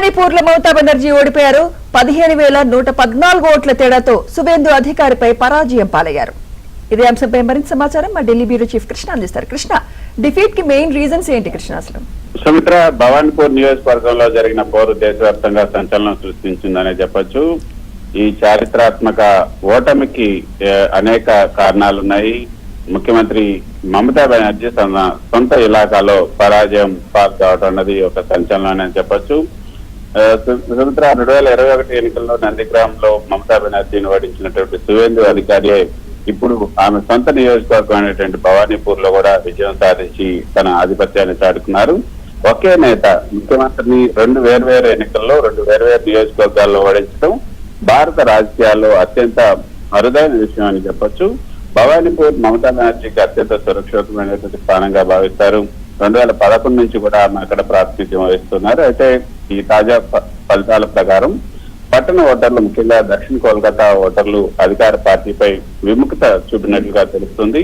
భవానీపూర్ లో మమతా బెనర్జీ ఓడిపోయారు. 15,114 ఓట్ల తేడాతో సువేందు అధికారిపై పరాజయం పాలయ్యారు. ఇదే అంశంపై మరింత సమాచారం మా ఢిల్లీ బ్యూరో చీఫ్ కృష్ణ అందిస్తారు. కృష్ణ, డిఫీట్ కి మెయిన్ రీజన్స్ ఏంటి కృష్ణ? అసలు సుమిత్ర, భవానీపూర్ నియోజకవర్గంలో జరిగిన పోరు దేశవ్యాప్తంగా సంచలనం సృష్టించిందనే చెప్పొచ్చు. ఈ చారిత్రాత్మక ఓటమికి అనేక కారణాలున్నాయి. ముఖ్యమంత్రి మమతా బెనర్జీ తన సొంత ఇలాకాలో పరాజయం పాస్ కావడం అన్నది ఒక సంచలనం అని చెప్పొచ్చు. సుమిత్ర, 2021 ఎన్నికల్లో నందిగ్రామంలో మమతా బెనర్జీని ఓడించినటువంటి సువేందు అధికారి ఇప్పుడు ఆమె సొంత నియోజకవర్గం అనేటువంటి భవానీపూర్ లో కూడా విజయం సాధించి తన ఆధిపత్యాన్ని చాటుకున్నారు. ఒకే నేత ముఖ్యమంత్రిని 2 వేర్వేరు ఎన్నికల్లో 2 వేర్వేరు నియోజకవర్గాల్లో ఓడించడం భారత రాజకీయాల్లో అత్యంత అరుదైన విషయం అని చెప్పొచ్చు. భవానీపూర్ మమతా బెనర్జీకి అత్యంత సురక్షితమైనటువంటి స్థానంగా భావిస్తారు. 2011 నుంచి కూడా ఆమె అక్కడ ప్రాతినిధ్యం వహిస్తున్నారు. అయితే ఈ తాజా ఫలితాల ప్రకారం పట్టణ ఓటర్లు, ముఖ్యంగా దక్షిణ కోల్కతా ఓటర్లు అధికార పార్టీపై విముఖత చూపినట్లుగా తెలుస్తుంది.